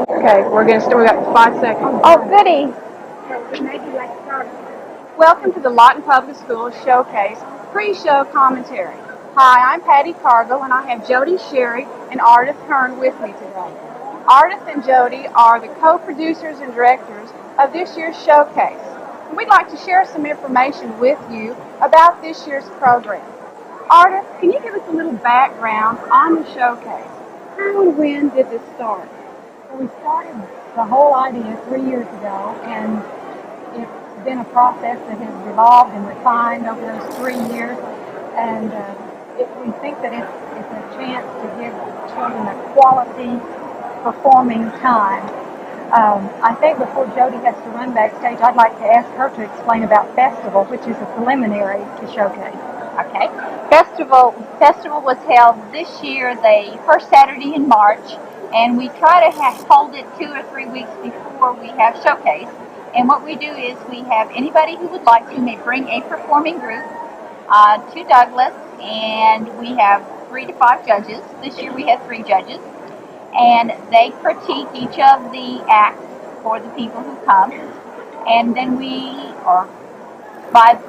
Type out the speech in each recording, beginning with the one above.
Okay, we're going to start. We got 5 seconds. Oh, goody. Welcome to the Lawton Public Schools Showcase pre-show commentary. Hi, I'm Patty Cargill, and I have Jody Sherry and Ardith Hearn with me today. Ardith and Jody are the co-producers and directors of this year's showcase. And we'd like to share some information with you about this year's program. Ardith, can you give us a little background on the showcase? How and when did this start? Well, we started the whole idea 3 years ago, and it's been a process that has evolved and refined over those 3 years. And we think that it's a chance to give children a quality performing time. I think before Jody has to run backstage, I'd like to ask her to explain about Festival, which is a preliminary to Showcase. Okay. Festival was held this year, the first Saturday in March, and we try to hold it 2 or 3 weeks before we have Showcase. And what we do is we have anybody who would like to may bring a performing group to Douglas, and we have 3 to 5 judges. This year we had 3 judges, and they critique each of the acts for the people who come, and then we, or by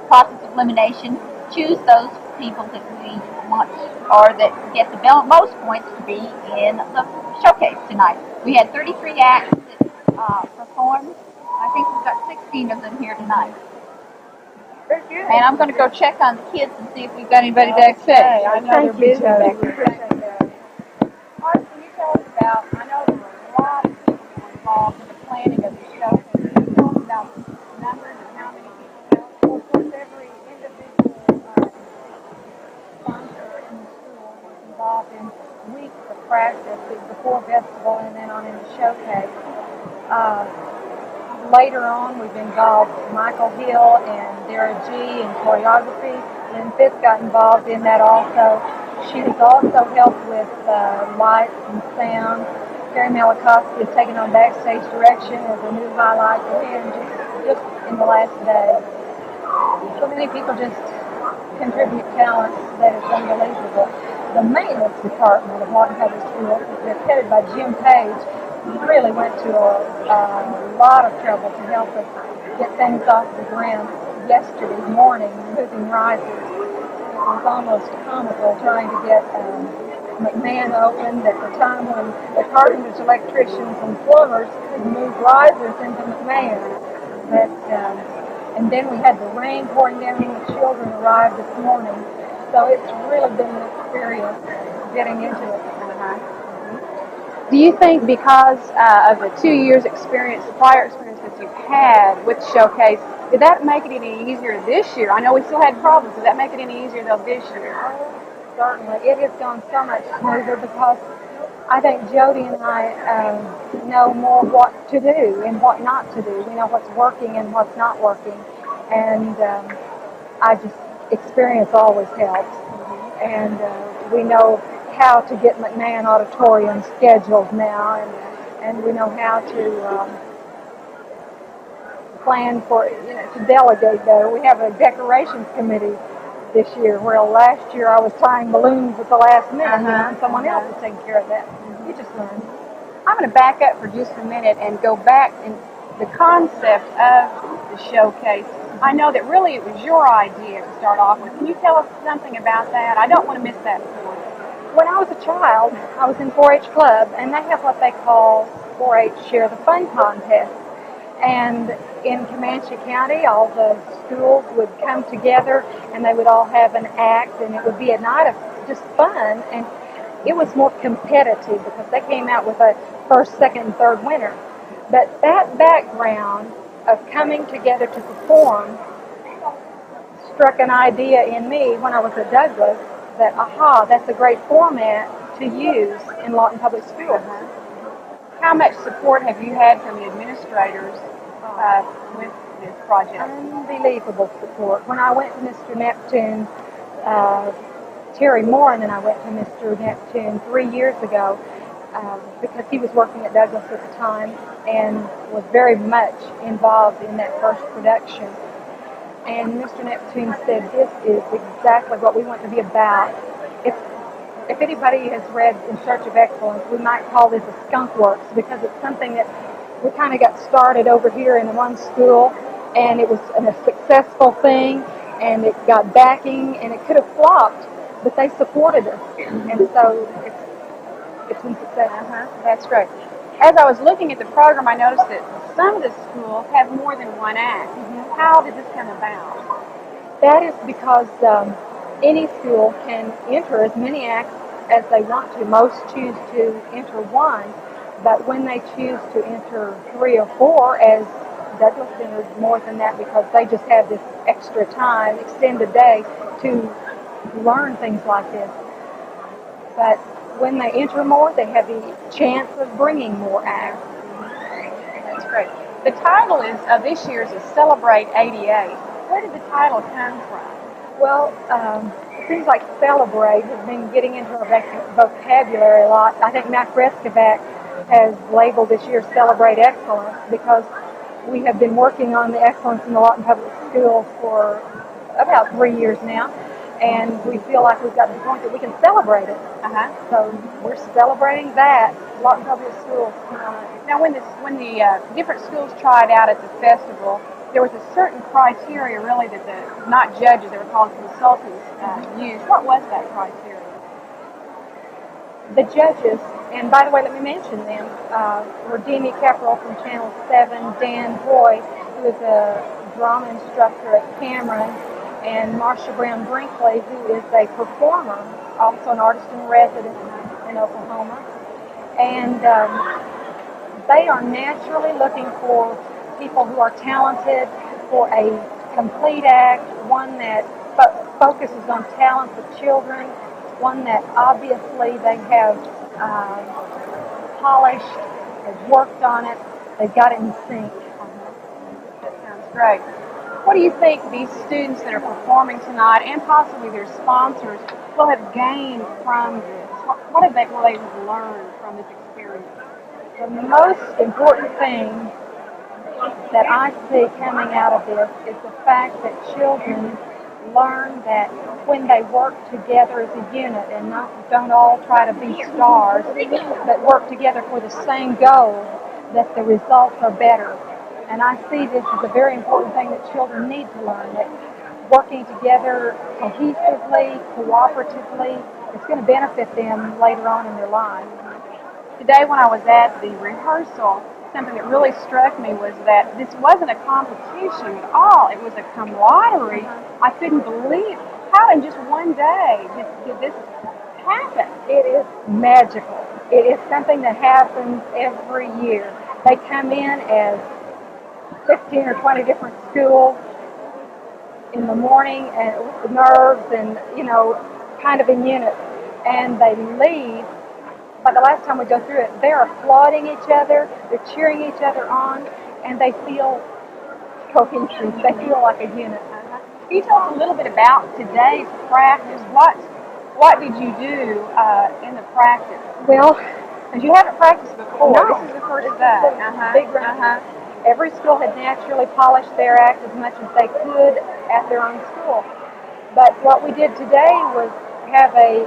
process of elimination, choose those people that we want or that get the most points to be in the showcase tonight. We had 33 acts that performed. I think we've got 16 of them here tonight. Very good. And I'm going to go check on the kids and see if we've got anybody backstage. I know they're busy back there. Art, can you tell us about, I know there were a lot of people involved in the planning of the show. Can you tell us about the numbers and how many people? Well, of course, every individual sponsor in the school was involved in weeks of practice before festival and then on in the showcase. later on, we've involved Michael Hill and Dara G in choreography. Lynn Fitz got involved in that also. She has also helped with lights and sound. Terry Malakowski has taken on backstage direction as a new highlight for him just in the last day. So many people just contribute talent that is unbelievable. The maintenance department of Lawton Public Schools, that's headed by Jim Page, really went to a lot of trouble to help us get things off the ground yesterday morning, moving risers. It was almost comical trying to get McMahon opened at the time when the carpenters, electricians, and plumbers could move risers into McMahon. And then we had the rain pouring down when the children arrived this morning. So it's really been an experience getting into it. Do you think because of the 2 years experience, the prior experience that you've had with Showcase, did that make it any easier this year? I know we still had problems. Did that make it any easier though this year? Certainly. It has gone so much smoother because I think Jody and I know more what to do and what not to do. We know what's working and what's not working. And I just, experience always helps. And we know how to get McMahon Auditorium scheduled now, and we know how to plan for, to delegate better. We have a decorations committee this year, where last year I was tying balloons at the last minute, and someone else was taking care of that. You just learn. I'm going to back up for just a minute and go back in the concept of the Showcase. I know that really it was your idea to start off with. Can you tell us something about that? I don't want to miss that point. When I was a child, I was in 4-H club, and they have what they call 4-H Share the Fun contest. And in Comanche County, all the schools would come together, and they would all have an act, and it would be a night of just fun. And it was more competitive because they came out with a first, second, and third winner. But that background of coming together to perform struck an idea in me when I was at Douglas that, that's a great format to use in Lawton Public Schools. How much support have you had from the administrators with this project? Unbelievable support. When I went to Mr. Neptune, Terry Moore and I went to Mr. Neptune 3 years ago because he was working at Douglas at the time and was very much involved in that first production. And Mr. Neptune said, this is exactly what we want to be about. If anybody has read In Search of Excellence, we might call this a skunk works because it's something that we kind of got started over here in one school, and it was a successful thing, and it got backing, and it could have flopped, but they supported us, and so it's been successful. That's great. As I was looking at the program, I noticed that some of the schools have more than one act. How did this come about? That is because any school can enter as many acts as they want to. Most choose to enter one, but when they choose to enter 3 or 4, as Douglas entered more than that because they just have this extra time, extended day, to learn things like this. But when they enter more, they have the chance of bringing more acts. That's great. The title of this year's is Celebrate 88. Where did the title come from? Well, it seems like celebrate has been getting into our vocabulary a lot. I think Mac Reskovac has labeled this year Celebrate Excellence because we have been working on the excellence in the Lawton Public Schools for about 3 years now, and we feel like we've got to the point that we can celebrate it. So we're celebrating that, Lawton Public Schools. Now, when the different schools tried out at the festival, there was a certain criteria, really, that the not judges, they were called consultants, used. What was that criteria? The judges, and by the way, let me mention them, were Demi Caporal from Channel 7, Dan Hoy, who is a drama instructor at Cameron, and Marsha Brown Brinkley, who is a performer, also an artist in residence in Oklahoma. And they are naturally looking for people who are talented, for a complete act, one that focuses on talents of children, one that obviously they have polished, have worked on it, they've got it in sync. Great. What do you think these students that are performing tonight and possibly their sponsors will have gained from this? What will they have learned from this experience? The most important thing that I see coming out of this is the fact that children learn that when they work together as a unit and don't all try to be stars, but work together for the same goal, that the results are better. And I see this as a very important thing that children need to learn, that working together cohesively, cooperatively, is going to benefit them later on in their lives. Today when I was at the rehearsal, something that really struck me was that this wasn't a competition at all. It was a camaraderie. I couldn't believe how in just one day did this happen. It is magical. It is something that happens every year. They come in as 15 or 20 different schools in the morning and with the nerves and, kind of in units. And they leave. By the last time we go through it, they are applauding each other, they're cheering each other on, and they feel cohesive. They feel like a unit. Can you tell us a little bit about today's practice? What did you do in the practice? Well, because you haven't practiced before. No. This is the first This is day. a big round. Every school had naturally polished their act as much as they could at their own school. But what we did today was have a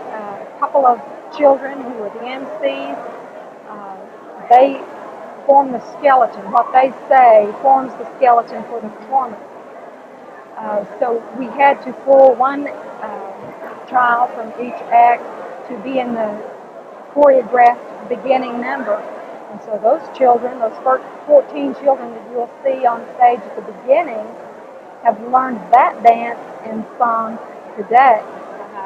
couple of children who were the MCs. They form the skeleton. What they say forms the skeleton for the performance. So we had to pull one child from each act to be in the choreographed beginning number. And so those children, those first 14 children that you'll see on stage at the beginning, have learned that dance and song today.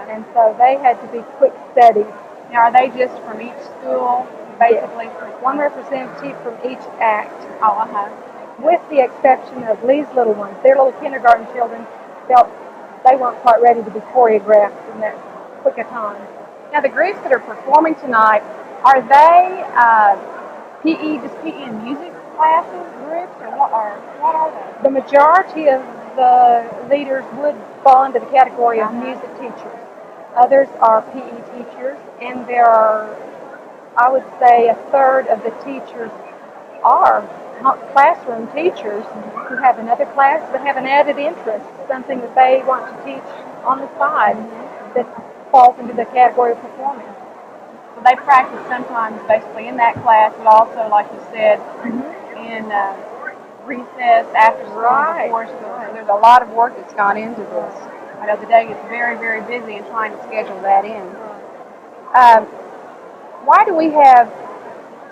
And so they had to be quick studies. Now, are they just from each school, basically? Yes. One representative from each act. With the exception of Lee's little ones. Their little kindergarten children felt they weren't quite ready to be choreographed in that quick a time. Now, the groups that are performing tonight, are they PE and music classes groups, or what are they? The majority of the leaders would fall into the category of music teachers. Others are PE teachers, and there are, I would say, a third of the teachers are classroom teachers who have another class but have an added interest, something that they want to teach on the side that falls into the category of performing. So they practice sometimes basically in that class, but also, like you said, in recess, after school, before school. So there's a lot of work that's gone into this. I know the day gets very, very busy in trying to schedule that in. Why do we have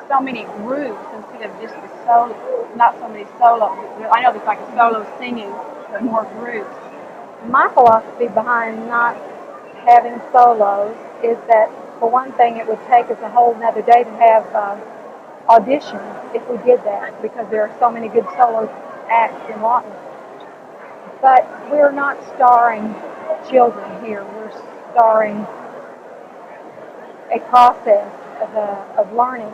so many groups instead of just the solo? Not so many solo. I know there's like a solo singing, but more groups. My philosophy behind not having solos is that, for one thing, it would take us a whole another day to have auditions if we did that, because there are so many good solo acts in Lawton. But we're not starring children here. We're starring a process of learning.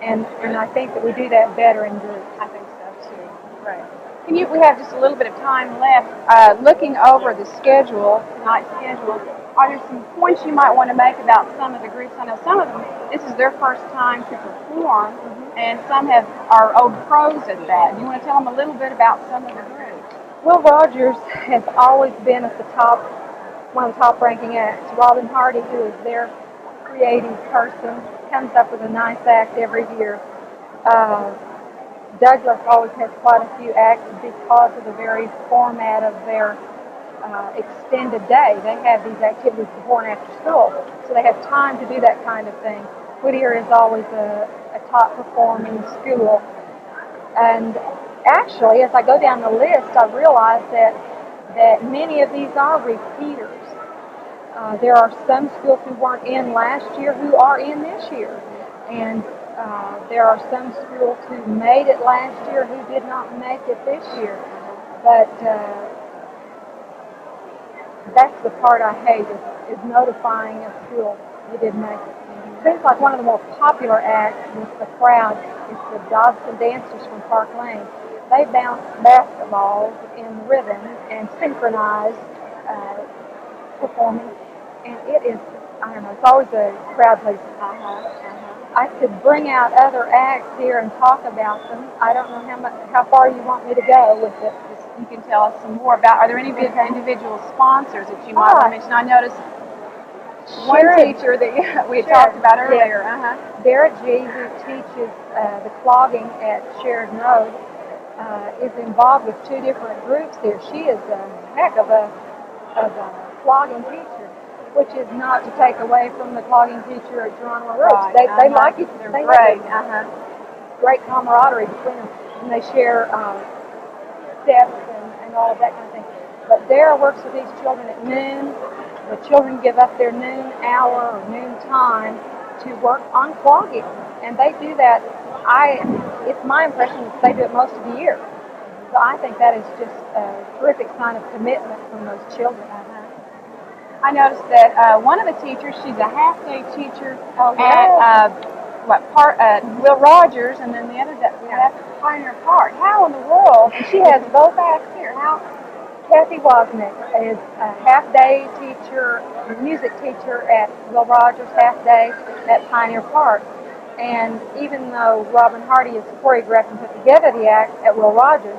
And I think that we do that better in groups. I think so too. Right. We have just a little bit of time left. Looking over the schedule, tonight's schedule, are there some points you might want to make about some of the groups? I know some of them, this is their first time to perform, and some are old pros at that. Do you want to tell them a little bit about some of the groups? Will Rogers has always been at the top, one of the top ranking acts. Robin Hardy, who is their creative person, comes up with a nice act every year. Douglas always has quite a few acts because of the very format of their extended day. They have these activities before and after school, so they have time to do that kind of thing. Whittier is always a top performing school. And actually, as I go down the list, I realize that many of these are repeaters. There are some schools who weren't in last year who are in this year. And there are some schools who made it last year who did not make it this year. But that's the part I hate, is notifying a school you didn't make it. It seems like one of the more popular acts with the crowd is the Dodson Dancers from Park Lane. they bounce basketballs in rhythm and synchronized performance, and it is, I don't know, it's always a crowd pleaser. I could bring out other acts here and talk about them. I don't know how far you want me to go with it. You can tell us some more about, are there any individual sponsors that you might want to mention? I noticed one teacher that we had talked about earlier. Dara G, who teaches the clogging at Sheridan Road, is involved with two different groups here. She is a heck of a clogging teacher, which is not to take away from the clogging teacher at Geronimo Road. They like it. They're great. Great camaraderie between them, and they share steps and all of that kind of thing. But Dara works with these children at noon. The children give up their noon hour or noon time to work on clogging, and they do that. It's my impression that they do it most of the year. So I think that is just a terrific sign of commitment from those children. I noticed that one of the teachers, she's a half-day teacher at Will Rogers, and then the other day we have Pioneer Park. How in the world? And she has both acts here. How? Kathy Wozniak is a half-day teacher, music teacher at Will Rogers, half-day at Pioneer Park. And even though Robin Hardy is choreographed and put together the act at Will Rogers,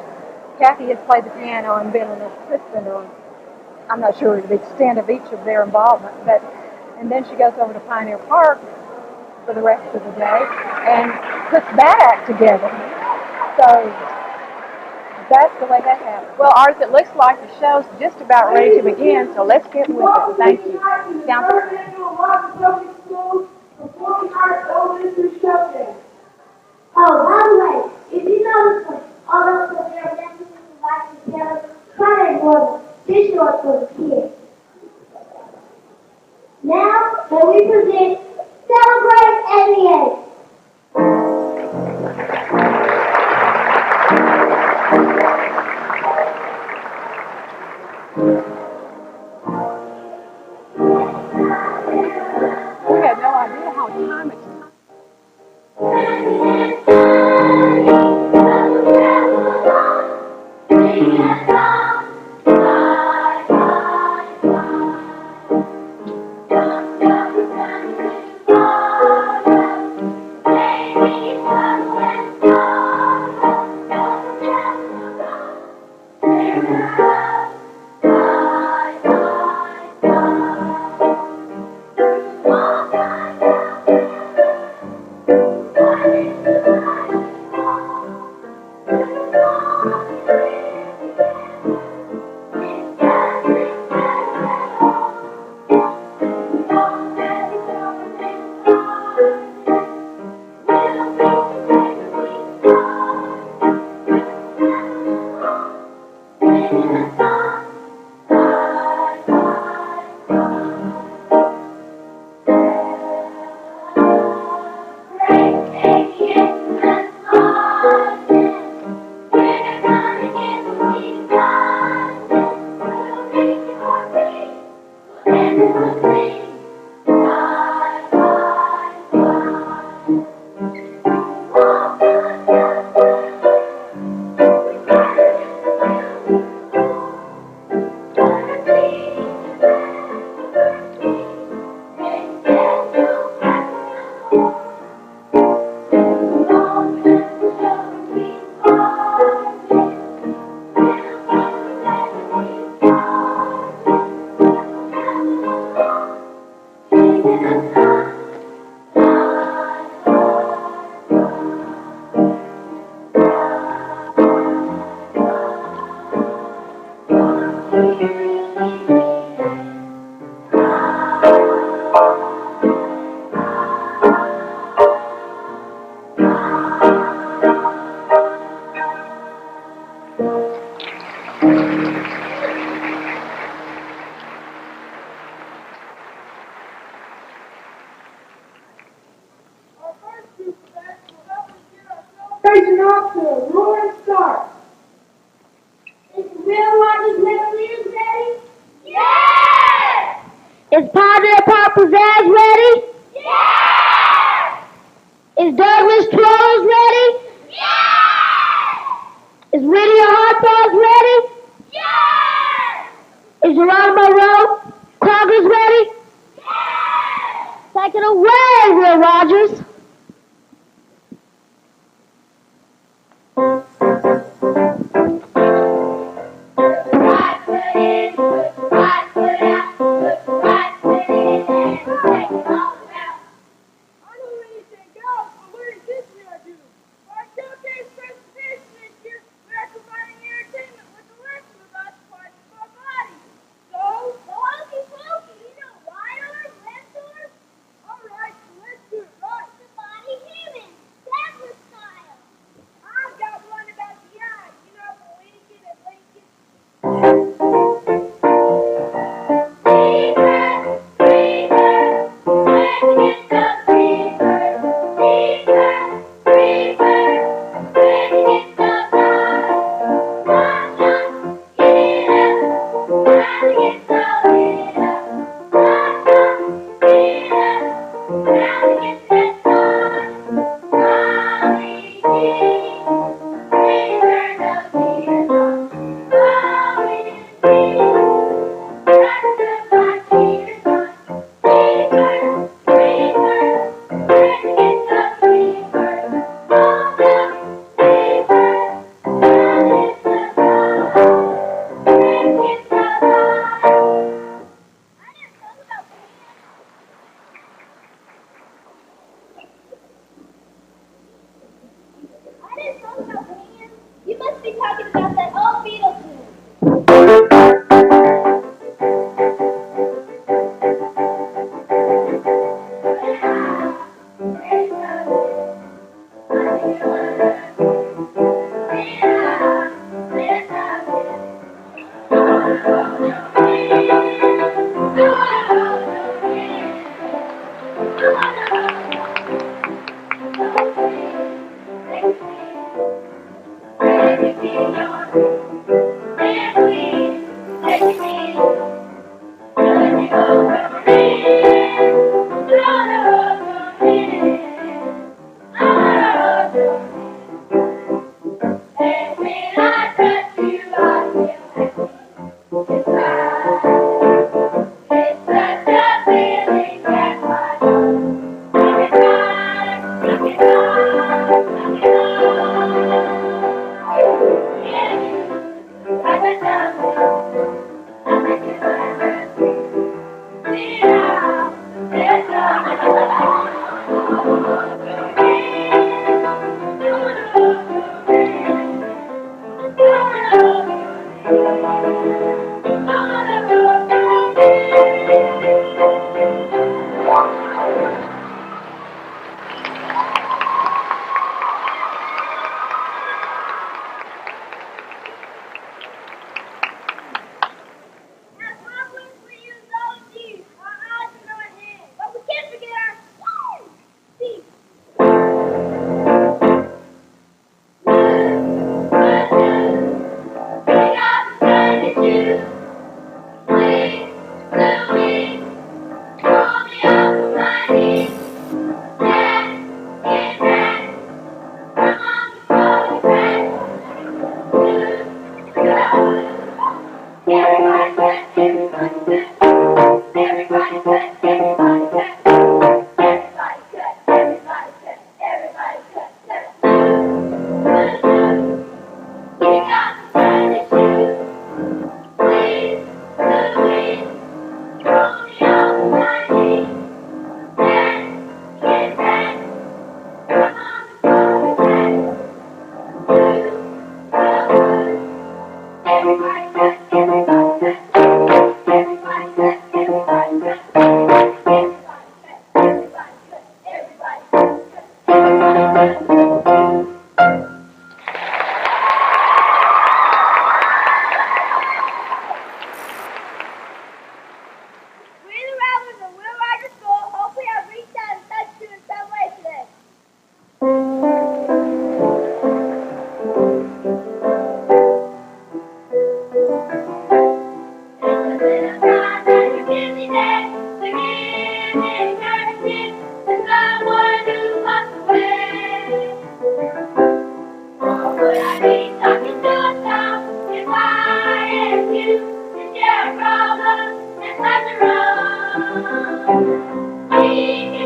Kathy has played the piano and been an assistant, or I'm not sure the extent of each of their involvement. And then she goes over to Pioneer Park for the rest of the day and puts that act together. So that's the way that happens. Well, Art, it looks like the show's just about ready to begin, so let's get with it. Thank you. Performing Arts Elementary Showcase. Oh, by the way, if you notice all those that they're dancing and lights together, try to ignore them. This short for the kids. Now, may we present Celebrate 88. We had no idea how time it's. Station off to a roaring start. Is the Will Rogers Melodies ready? Yes! Is Pioneer Park Pizzazz ready? Yes! Is Douglas Twirls ready? Yes! Is We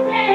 can